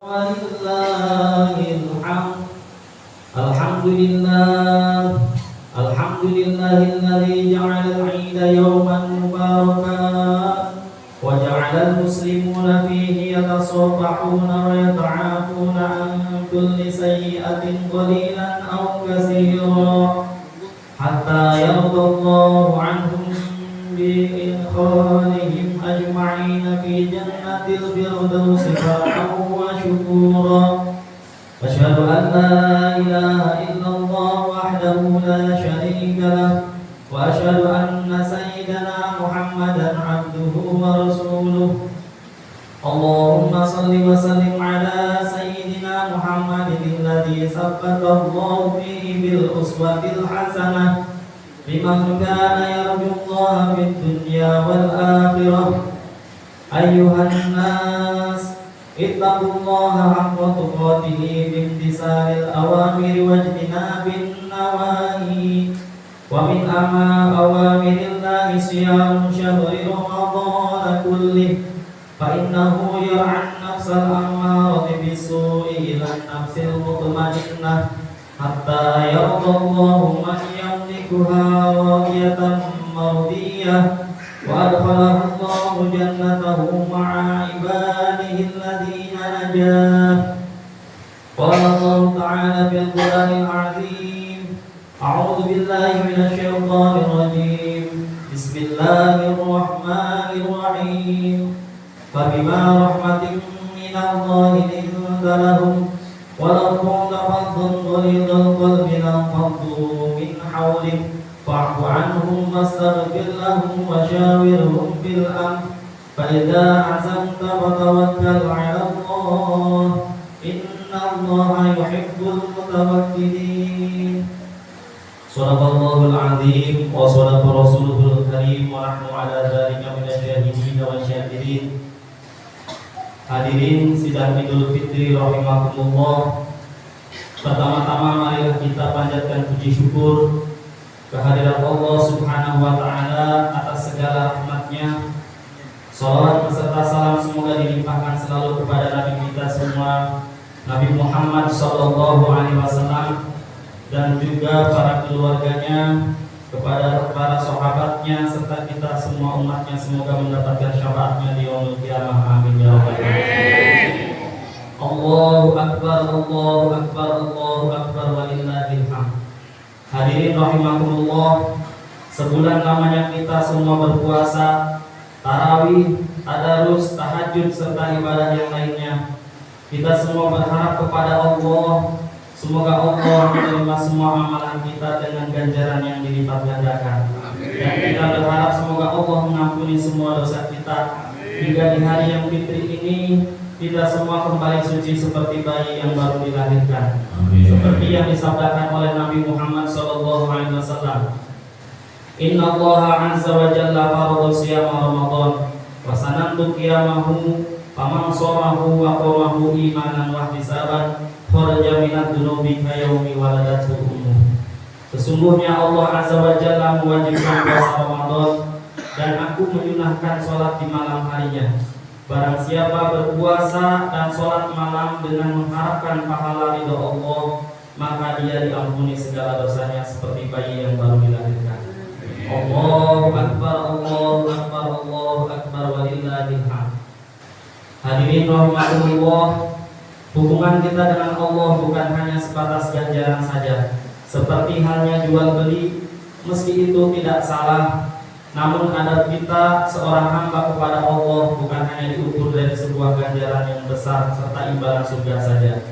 Alhamdulillah, alhamdulillahilladzi ja'ala al-'ida yawman mubarakan wa ja'ala al-muslimuna fihi yatasafahuna wa yata'afuna an kulli sayyi'atin qalilan aw katsiran hatta yardallahu 'anhum bi idkhalihim ajma'in fi jannatil firdausi farhan wa syukura. Asyhadu an la ilaha illallah wahdahu la syarika lah wa asyhadu anna sayyidana Muhammadan abduhu wa rasuluh. Allahumma salli wa sallim ala sayyidina Muhammadin alladhi sabbata Allah fihi bil uswatil hasanah liman kana yarju Allah fid dunya wal akhirah. Ayyuhan nas ittaqullaha haqqa tuqatih bimtisalil awamiri wajtinabin nawahi wa min awamirillahi siyam syahri ramadhan kullih fa innahu yar'an nafsal ammarati bisu'i ila nafsil mutmainnah hatta yardallahu man yamlikuha radiyatan mardiyah wa adkhalahu Allahu jannatahu ma'a ibadihi alladhina najah. Qala Allahu ta'ala fil Qur'anil 'azim, a'udzu billahi minasy syaithanir rajim. Bismillahirrahmanirrahim. Fa bima rahmatin minallahi linta lahum wa law kunta faddan ghalidhal qalbi lanfaddu min hawlik fa'fu anhum wastaghfir lahum wa shawirhum fil amr fa idza azamta fatawakkal 'ala Allah innallaha yuhibbul mutawakkilin. Shadaqallahul 'azim wa shadaqa rasuluhul karim wa nahnu 'ala dzalika minasyahidin wa syakirin. Hadirin sidang Idul Fitri rahimakumullah. Pertama-tama marilah kita panjatkan puji syukur kehadirat Allah Subhanahu wa ta'ala atas segala rahmatnya. Salawat beserta salam semoga dilimpahkan selalu kepada Nabi kita semua, Nabi Muhammad sallallahu alaihi wasallam, dan juga para keluarganya, kepada para sahabatnya, serta kita semua umatnya. Semoga mendapatkan syafaatnya di yaumul qiyamah. Amin ya rabbal alamin. Allahu akbar, Allahu akbar, Allahu akbar, walillahil hamd. Hadirin rahimakumullah, sebulan lamanya kita semua berpuasa, tarawih, tadarus, tahajud, serta ibadah yang lainnya. Kita semua berharap kepada Allah, semoga Allah menerima semua amalan kita dengan ganjaran yang dilipat gandakan. Dan kita berharap semoga Allah mengampuni semua dosa kita. Hingga di hari yang fitri ini kita semua kembali suci seperti bayi yang baru dilahirkan. Seperti yang disabdakan oleh Nabi Muhammad SAW, Inna Allaha azza wa jalla farada siyama Ramadan wa sanantu qiyamahu faman shamahu wa qamahu imanan wa ihtisaban kharaja minad dunubi kayaumi waladatu ummuh. Sesungguhnya Allah azza wa jalla mewajibkan puasa Ramadan dan aku menyunahkan sholat di malam harinya. Barang siapa berpuasa dan sholat malam dengan mengharapkan pahala ridho Allah, maka dia diampuni segala dosanya seperti bayi yang baru dilahirkan. Allahu akbar, Allahu akbar, Allahu akbar, walillahil hamd. Hadirin rahimakumullah, hubungan kita dengan Allah bukan hanya sebatas ganjaran saja. Seperti halnya jual beli, meski itu tidak salah, namun adab kita seorang hamba kepada Allah bukan hanya diukur dari sebuah ganjaran yang besar serta imbalan surga saja.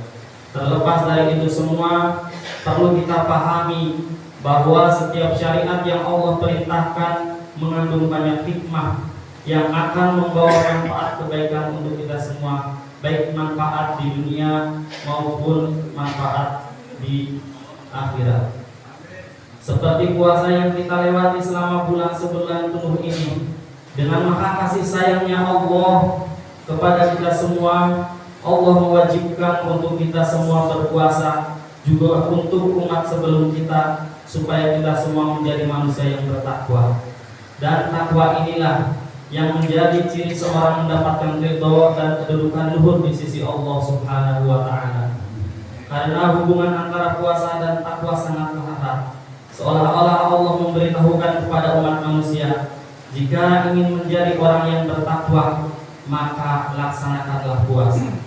Terlepas dari itu semua, perlu kita pahami bahwa setiap syariat yang Allah perintahkan mengandung banyak hikmah yang akan membawa manfaat kebaikan untuk kita semua, baik manfaat di dunia maupun manfaat di akhirat. Seperti puasa yang kita lewati selama sebulan penuh ini, dengan maha kasih sayangnya Allah kepada kita semua, Allah mewajibkan untuk kita semua berpuasa, juga untuk umat sebelum kita, supaya kita semua menjadi manusia yang bertakwa. Dan takwa inilah yang menjadi ciri seorang mendapatkan ridho dan kedudukan luhur di sisi Allah Subhanahu wa taala. Karena hubungan antara puasa dan takwa sangat erat. Seolah-olah Allah memberitahukan kepada umat manusia, jika ingin menjadi orang yang bertakwa, maka laksanakanlah puasa.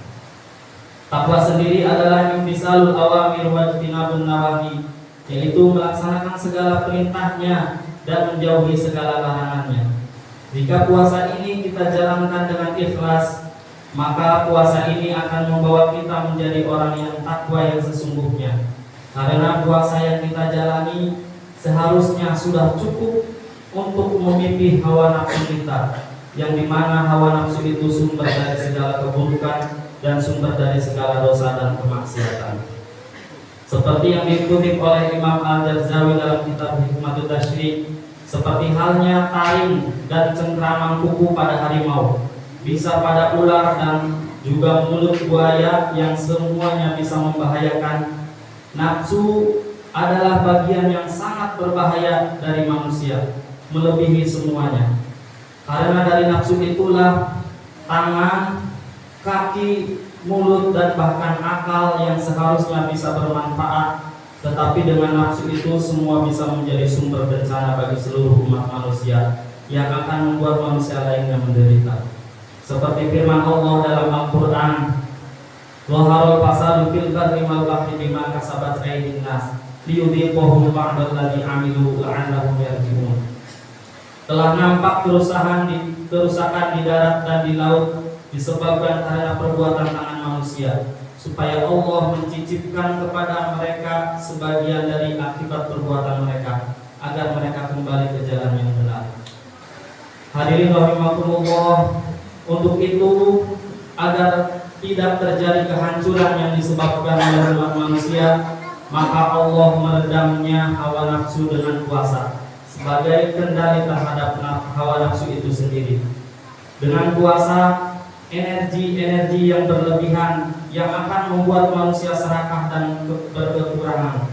Takwa sendiri adalah imtisalul awamir wa ijtinabun nawahi, yaitu melaksanakan segala perintahnya dan menjauhi segala larangannya. Jika puasa ini kita jalankan dengan ikhlas, maka puasa ini akan membawa kita menjadi orang yang takwa yang sesungguhnya. Karena puasa yang kita jalani seharusnya sudah cukup untuk memipih hawa nafsu kita, yang dimana hawa nafsu itu sumber dari segala keburukan dan sumber dari segala dosa dan kemaksiatan. Seperti yang dikutip oleh Imam Al-Jarzawi dalam kitab Hikmatut Tasyrik, seperti halnya taring dan cengkraman kuku pada harimau, bisa pada ular dan juga mulut buaya yang semuanya bisa membahayakan. Nafsu adalah bagian yang sangat berbahaya dari manusia, melebihi semuanya. Karena dari nafsu itulah tangan, kaki, mulut dan bahkan akal yang seharusnya bisa bermanfaat, tetapi dengan nafsu itu semua bisa menjadi sumber bencana bagi seluruh umat manusia yang akan membuat manusia lainnya menderita. Seperti firman Allah dalam Al-Quran, "Zaharul fasadu fil barri wal bahri bima kasabat aydin nas liyudhiqahum ba'dal ladzi 'amilu la'allahum yarji'un." Telah nampak kerusakan di darat dan di laut disebabkan karena perbuatan tangan manusia, supaya Allah mencicipkan kepada mereka sebagian dari akibat perbuatan mereka, agar mereka kembali ke jalan yang benar. Hadirin rahimakumullah, untuk itu agar tidak terjadi kehancuran yang disebabkan oleh umat manusia, maka Allah meredamnya hawa nafsu dengan puasa sebagai kendali terhadap hawa nafsu itu sendiri. Dengan puasa, energi-energi yang berlebihan yang akan membuat manusia serakah dan berkekurangan.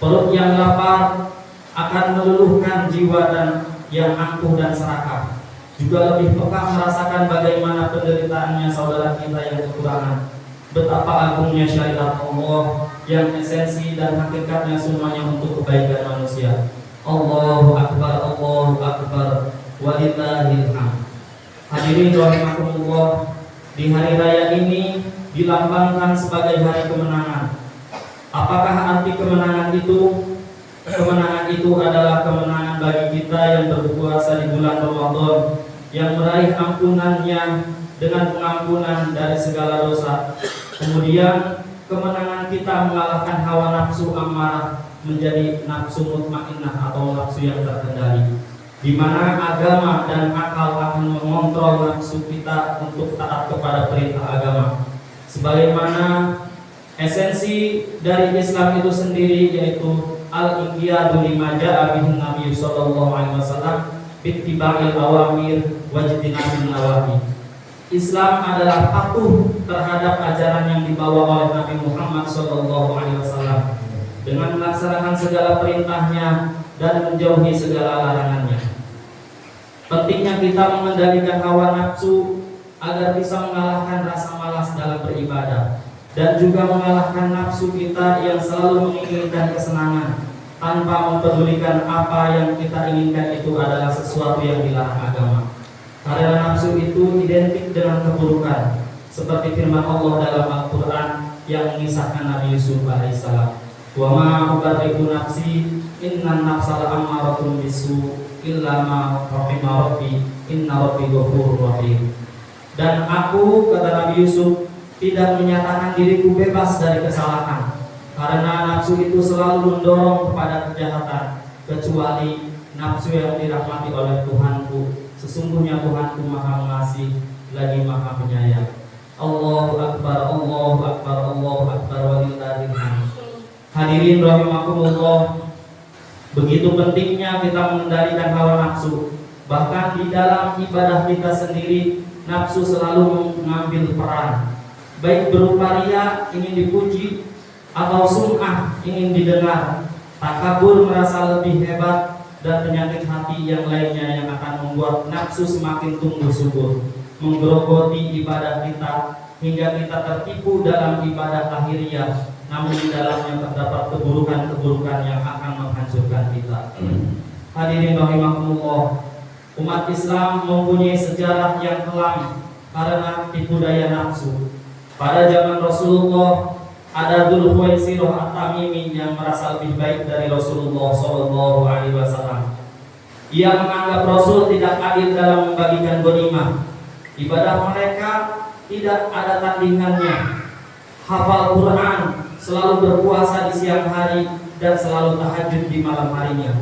Perut yang lapar akan meluluhkan jiwa dan yang angkuh dan serakah. Juga lebih peka merasakan bagaimana penderitaannya saudara kita yang kekurangan. Betapa agungnya syariat Allah yang esensi dan hakikatnya semuanya untuk kebaikan manusia. Allahu Akbar, Allahu Akbar, walillahil hamd. Hadirin rahimakumullah, di hari raya ini dilambangkan sebagai hari kemenangan. Apakah arti kemenangan itu? Kemenangan itu adalah kemenangan bagi kita yang berpuasa di bulan Ramadan, yang meraih ampunannya dengan pengampunan dari segala dosa. Kemudian kemenangan kita mengalahkan hawa nafsu amarah menjadi nafsu mutmainnah atau nafsu yang terkendali, di mana agama dan akal akan mengontrol nafsu kita untuk taat kepada perintah agama. Sebagaimana esensi dari Islam itu sendiri, yaitu al-inqiyadu lima ja'a bihi Nabi sallallahu alaihi wasallam bittiba'il awamir wa ijtinabin nawahi. Islam adalah patuh terhadap ajaran yang dibawa oleh Nabi Muhammad sallallahu alaihi wasallam dengan melaksanakan segala perintahnya dan menjauhi segala larangannya. Pentingnya kita mengendalikan hawa nafsu agar bisa mengalahkan rasa malas dalam beribadah, dan juga mengalahkan nafsu kita yang selalu menginginkan kesenangan tanpa mempedulikan apa yang kita inginkan itu adalah sesuatu yang dilarang agama. Karena nafsu itu identik dengan keburukan, seperti firman Allah dalam Al-Quran yang mengisahkan Nabi Yusuf alaihissalam, "Wa ma ubarri'u nafsi innan nafsa la'ammaratun bisu illa ma rahima rabbi inna rabbi ghafurur rahim." Dan aku, kata Nabi Yusuf, tidak menyatakan diriku bebas dari kesalahan, karena nafsu itu selalu mendorong kepada kejahatan, kecuali nafsu yang dirahmati oleh Tuhanku. Sesungguhnya Tuhanku Maha Mengasihi lagi Maha Penyayang. Allahu Akbar, Allahu Akbar, Allahu Akbar, walillahil hamd. Hadirin rahimakumullah, begitu pentingnya kita mengendalikan hawa nafsu. Bahkan di dalam ibadah kita sendiri, nafsu selalu mengambil peran, baik berupa riya, ingin dipuji, atau sum'ah, ingin didengar, takabur, merasa lebih hebat, dan penyakit hati yang lainnya yang akan membuat nafsu semakin tumbuh subur, menggerogoti ibadah kita hingga kita tertipu dalam ibadah lahiriah, namun di dalamnya terdapat keburukan-keburukan yang akan menghancurkan kita. Hadirin rahimakumullah, umat Islam mempunyai sejarah yang kelam karena tipu daya nafsu. Pada zaman Rasulullah ada Dzulkhuwaisirah At-Tamimi yang merasa lebih baik dari Rasulullah SAW. Ia menganggap Rasul tidak adil dalam membagikan ghanimah. Ibadah mereka tidak ada tandingannya. Hafal Quran, selalu berpuasa di siang hari dan selalu tahajud di malam harinya.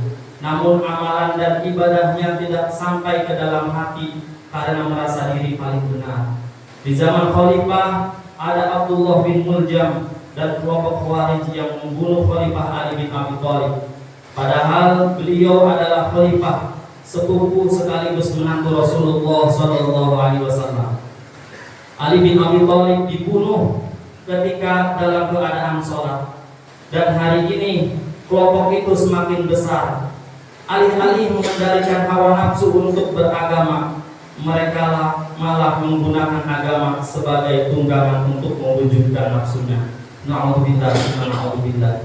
Namun amalan dan ibadahnya tidak sampai ke dalam hati karena merasa diri paling benar. Di zaman Khalifah ada Abdullah bin Muljam dan kelompok Khawarij yang membunuh Khalifah Ali bin Abi Thalib. Padahal beliau adalah khalifah, sepupu sekaligus menantu Rasulullah SAW. Ali bin Abi Thalib dibunuh ketika dalam keadaan sholat. Dan hari ini kelompok itu semakin besar. Alih-alih mengendalikan hawa nafsu untuk beragama, mereka malah menggunakan agama sebagai tunggangan untuk mewujudkan nafsunya. Na'udzubillah, na'udzubillah.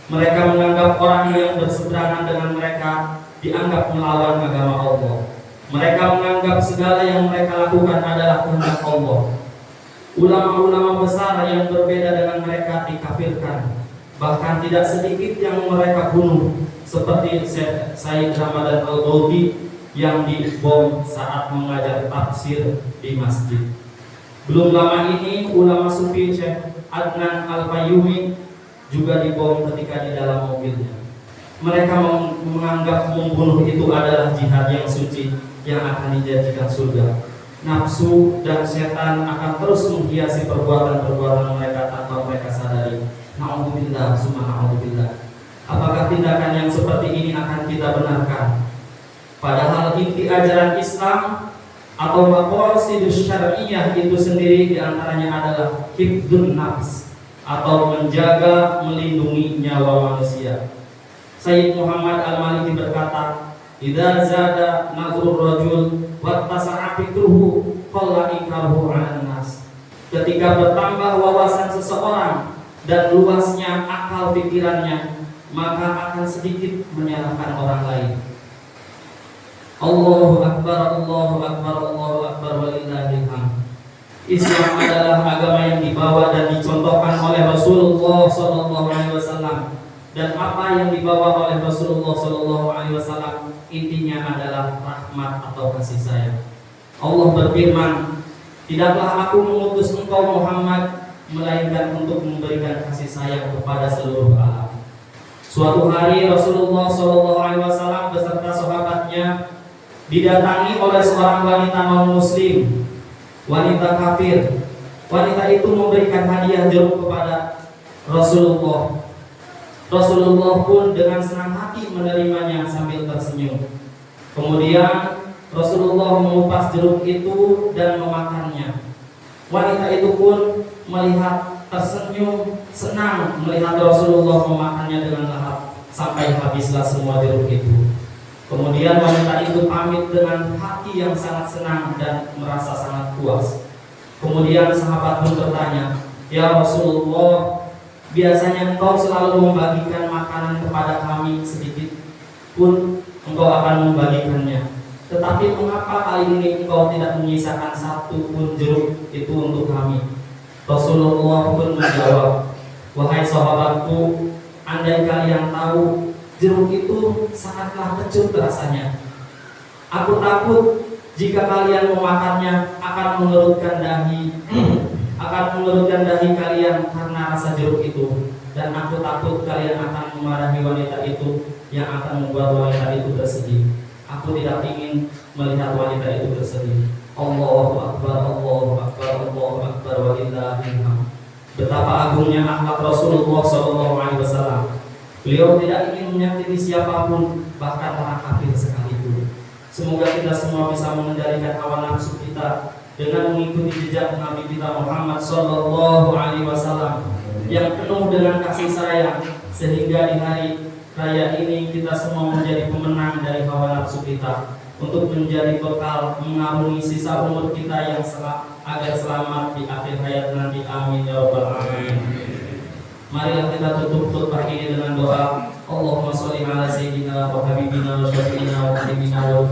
Mereka menganggap orang yang berseberangan dengan mereka dianggap melawan agama Allah. Mereka menganggap segala yang mereka lakukan adalah kehendak Allah. Ulama-ulama besar yang berbeda dengan mereka dikafirkan. Bahkan tidak sedikit yang mereka bunuh, seperti Sayyid Ramadan Al-Bawdi yang dibom saat mengajar tafsir di masjid. Belum lama ini ulama sufi Syekh Adnan Al-Fayyumi juga dibom ketika di dalam mobilnya. Mereka menganggap membunuh itu adalah jihad yang suci yang akan dijanjikan surga. Nafsu dan setan akan terus menghiasi perbuatan-perbuatan mereka tanpa mereka sadari. Na'udzubillah, summa na'udzubillah. Apakah tindakan yang seperti ini akan kita benarkan? Padahal inti ajaran Islam atau maqasidus syar'iyyah itu sendiri diantaranya adalah hifdzun nafs, atau menjaga, melindungi nyawa manusia. Sayyid Muhammad Al-Maliki berkata, "Idza zada nazrul rajul wa tasa'a fikruhu qalla ikrahu 'alan nas." Ketika bertambah wawasan seseorang dan luasnya akal pikirannya, maka akan sedikit menyalahkan orang lain. Allahu Akbar, Allahu Akbar, Allahu Akbar, walillahil hamd. Islam adalah agama yang dibawa dan dicontohkan oleh Rasulullah SAW, dan apa yang dibawa oleh Rasulullah SAW intinya adalah rahmat atau kasih sayang. Allah berfirman, "Tidaklah aku mengutus engkau Muhammad melainkan untuk memberikan kasih sayang kepada seluruh alam." Suatu hari Rasulullah SAW beserta sahabatnya didatangi oleh seorang wanita non-muslim, wanita kafir. Wanita itu memberikan hadiah jeruk kepada Rasulullah. Rasulullah pun dengan senang hati menerimanya sambil tersenyum. Kemudian Rasulullah mengupas jeruk itu dan memakannya. Wanita itu pun melihat tersenyum, senang melihat Rasulullah memakannya dengan lahap sampai habislah semua jeruk itu. Kemudian wanita itu pamit dengan hati yang sangat senang dan merasa sangat puas. Kemudian sahabat pun bertanya, "Ya Rasulullah, biasanya engkau selalu membagikan makanan kepada kami, sedikit pun engkau akan membagikannya. Tetapi mengapa kali ini engkau tidak menyisakan satu pun jeruk itu untuk kami?" Rasulullah pun menjawab, "Wahai sahabatku, andai kalian tahu jeruk itu sangatlah kecut rasanya. Aku takut jika kalian memakannya akan mengerutkan dahi kalian karena rasa jeruk itu, dan aku takut kalian akan memarahi wanita itu yang akan membuat wanita itu bersedih. Aku tidak ingin melihat wanita itu bersedih." Allahu Akbar, Allahu Akbar, Allahu Akbar, walillahil hamd. Betapa agungnya akhlak Rasulullah SAW. Beliau tidak ingin menyakiti siapapun, bahkan orang kafir sekalipun. Semoga kita semua bisa mengendalikan hawa nafsu kita dengan mengikuti jejak Nabi kita Muhammad SAW yang penuh dengan kasih sayang, sehingga di hari raya ini kita semua menjadi pemenang dari hawa nafsu kita, untuk menjadi bekal mengarungi sisa umur kita yang agar selamat di akhir hayat nanti. Amin ya rabbal alamin. Marilah kita tutup khutbah ini dengan doa. Allahumma sholli ala sayyidina wa habibina wa syafi'ina wa habibina wa